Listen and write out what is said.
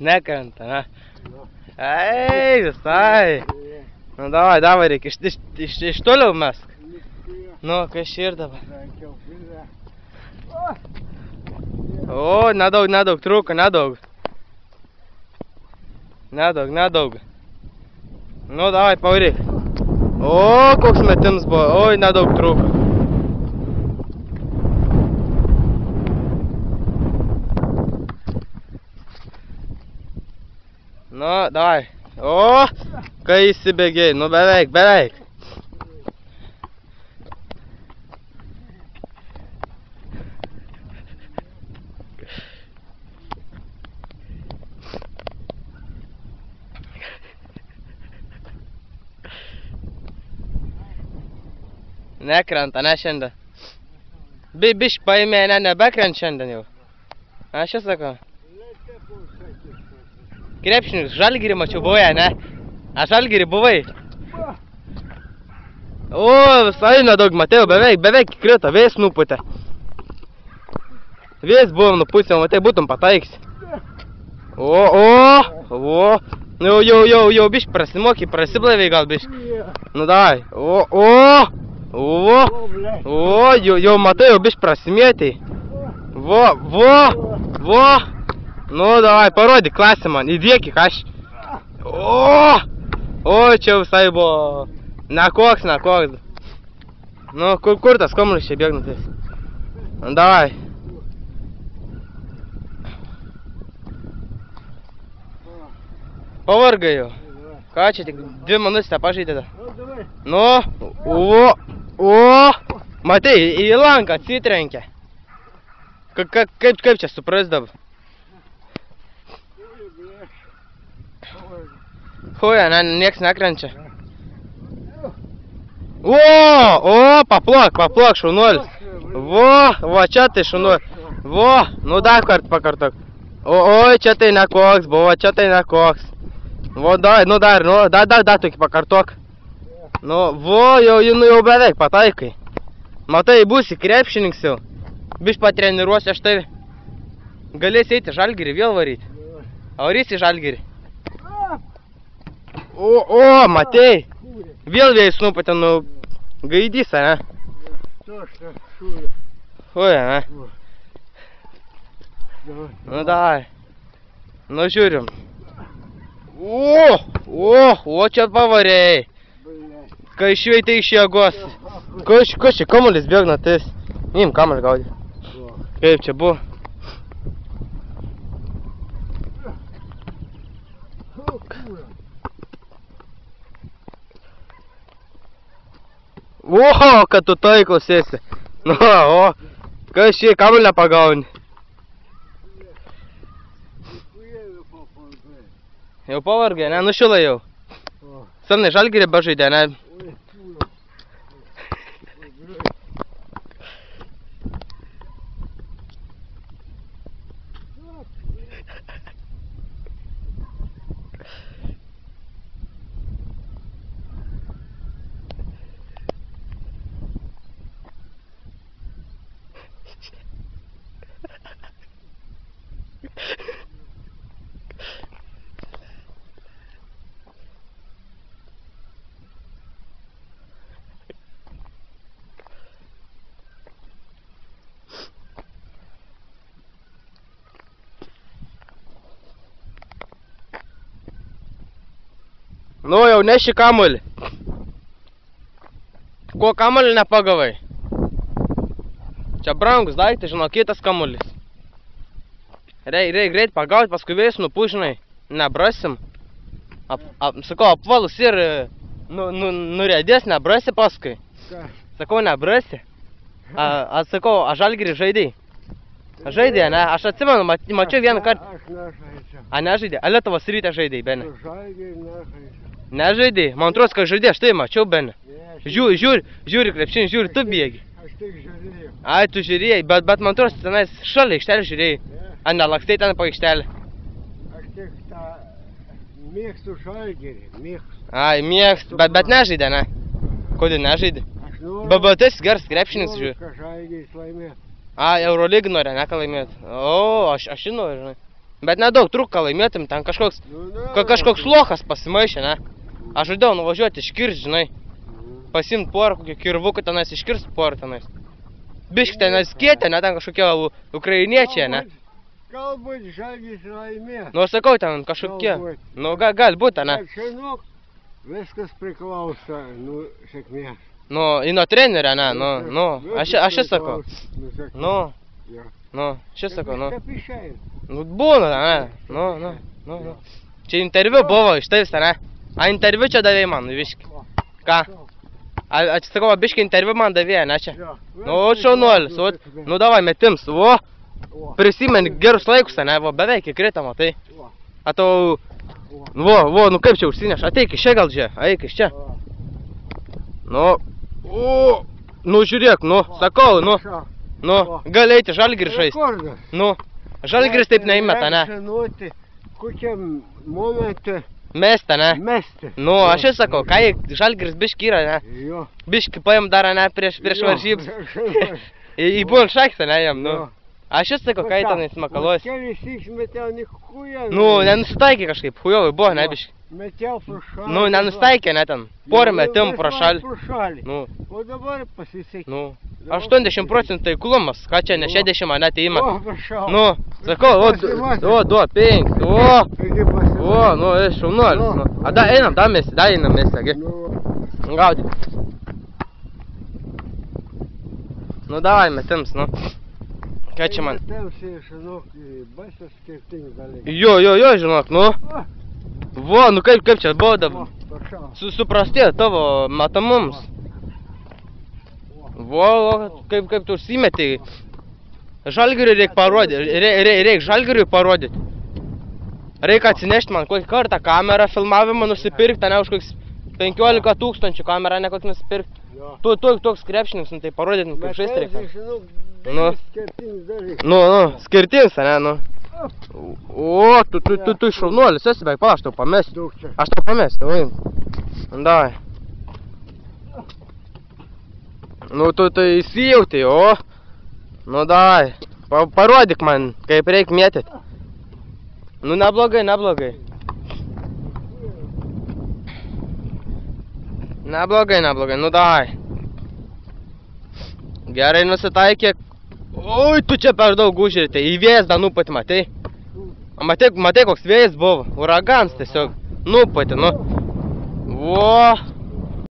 Nekrenta, ne? Ei, visai. Nu, davai, reikia iš toliau mesk. Nu, kas čia ir dabar? O, nedaug trūko, nedaug. Nedaug. Nu, davai, pavaryk. O, koks metims buvo. Oi, nedaug trūko. Nu, davai. O, kai įsibėgiai. Nu, beveik. Nekrenta, ne šiandien. Bišk paėmė, nebekrent šiandien jau. Aš čia sakau. Krepšininkas, Žalgirį mačiau buvai, ne? A Žalgirį buvai? O, visai nedaug matėjau, beveik krito, vėjas nuputė. Vėjas buvo nuputė, matai, būtum pataiks. O, jau bišk prasimoky, prasiblaviai gal bišk. Nu davai, jau matai, jau bišk prasimėtai. Vo. Nu, davai, parodyk klasę man, įdėkik aš. O, čia visai buvo. Nekoks. Nu, kur tas kamuolis čia bėgnutis? Nu, davai. Pavargai jau. Ką čia, tik 2 minutės pažaidėte? Nu, matai, į lanką atsitrenkia. Kaip čia supras dabar? Huja, nieks nekrenčia. O, paplok, šaunuolis. Va, čia tai šaunuolis. Nu dar pakartok. Oi, čia tai nekoks buvo, čia tai nekoks. Dar tokį pakartok. Nu, jau beveik pataikai. Matai, būsi krepšininkas jau. Biš patreniruosi aš tavi. Galėsi eiti Žalgirį vėl varyti. Varysi Žalgirį. O, matei. Vėl vėjas nupatė, nu, gaidys, ne? Huja, ne? Nu, davai. Nu, žiūrim. O, čia pavarėjai. Kai išveitai iš jėgos. Kas čia kamuolis bėgna, tais? Neim kamuolį gaudė. Kaip čia buvo? O, kad tu taikos esi. Nu, kas čia kamuolį nepagauni? Jau pavargai, ne? Nušilai jau. Samnai Žalgirį bežaidė, ne? Nu, jau neši kamuolį. Ko kamuolį nepagavai? Čia brangus daiktas, žinau, kitas kamuolis. Reik greit pagauti, paskui vėjas nupužinai. Nebrasim. Sakau, apvalus ir nurėdės, nebrasi paskui. Sakau, nebrasi. Sakau, a Žalgirį žaidai? Žaidai, ne? Aš atsimenu, mačiau vieną kartą. Aš nežaidžiu. A nežaidai? A Lietuvos Ryte žaidai, bene? Žalgirį nežaidžiu. Nežaidai? Man atrodo, kad žaidai, aš tai mačiau, bene. Žiūri krepšinį, žiūri, tu bėgi. Aš tik žiūrėjau. Ai, tu žiūrėjai, bet man atrodo, tenais šalia aikštelė žiūrėjai. A nelakstai ten po aikštelę? Aš tik tą mėgstu Žalgirį, mėgstu. Ai, mėgstu, bet nežaidai, ne? Kodėl nežaidai? Aš noriu, Bet esi geras krepšininkas, žiūri. kad Žalgiris laimėtų. Ai, Eurolygą nori, ne ką laimėt. O, aš jį noriu, žinai. Bet nedaug trūko laimėtum, ten kažkoks, kažkoks lochas pasimaišė, ne? Aš žadėjau nuvažiuoti iškirst, žinai. Pasiimt porą, kokį kirvuką tenais iškirst porą tenais. Biški tenais kietė, ne? Ten kažkokie ukrainiečiai, ne? Galbūt Žalgiris laimės. Nu, aš sakau, ten kažkokie. Nu, gali būt, ne? Bet žinok, viskas priklauso, nu, sėkmės. Nu, į nuo trenerio, ne? Nu, aš sakau. Nu, Jo. nu, aš sakau, nu. Kaip išeina. Nu, būna, ne? Nu. Čia interviu buvo iš tavęs, ne? A interviu čia davėjai man, viški. Ką? Atsisakau, biški interviu man davėjai, ne čia? Jo. Nu, šaunuolis, nu davai metims, vo. Prisimeni gerus laikus, ne? Vo, beveik įkrita, matai. A tau, vo, nu kaip čia užsineš? Ateik iš čia gal čia, eik iš čia. Nu, nu žiūrėk, nu, sakau, nu, gali eiti Žalgiris žaist. Rekordas. Nu, Žalgiris taip neįmeta, ne? Reikia žinoti, kokiam momentui Mesta, ne? mesti. Nu, aš ir sakau, ką Žalgiris biški yra, ne? Jo. Biški paim dar, ne, prieš varžybas. Į buvom šaksą, ne, jam, nu. Aš ir sakau, ką tenais makaluos. Kelis išmetėjau nikują. Nu, nenusitaikė kažkaip, hujovai buvo, ne, biški. Metėjau pro šalį. Nu, nenustaikė, ne, ten. Porą metim pro šalį. Pro šalį. Nu, O dabar pasisekė. nu. 80% taiklumas, ką čia ne 60, ne, tai ima. O, prašau. Nu, sakau, o, 5, Taigi pasisekė. o, nu, šaunuolis, nu. A, da, einam, da einam mes, agi. Nu, Gaudyk. Nu, davai metims, nu. Ką čia man? Tamsiai, žinok, baisas skirtingi dalykai. Jo, žinok, nu. Vo, nu kaip čia buvo O, dabar. prašau. Suprastėjo tavo matomums. Vo, kaip tu užsimetei. Žalgiriui reik parodyti, reik Žalgiriui parodyti. Reikia atsinešti man kokį kartą kamerą, filmavimą nusipirkti, ne už kokius 15 000 kamerą, ne kokį nusipirkti. Jo. Tu toks krepšininkas, nu tai parodyti, nu kaip žaisti reikia. Žinok, Nu. skirtingi dalykai. Nu, skirtingas, ne, nu. O, tu šaunuolis esi, beveik pala, aš tau pamesiu. Daug čia. Aš tau pamesiu, vaim. Davai. Nu, tu įsijauti, o. Nu, davai. Parodyk man, kaip reik mėtyt. Nu, neblogai. Neblogai, nu, davai. Gerai nusitaikė. Oi, tu čia per daug užžiūrėte, į vėzdą nupati, matai? Matai, koks vėjas buvo, uraganas tiesiog, nupati, nu. Vo,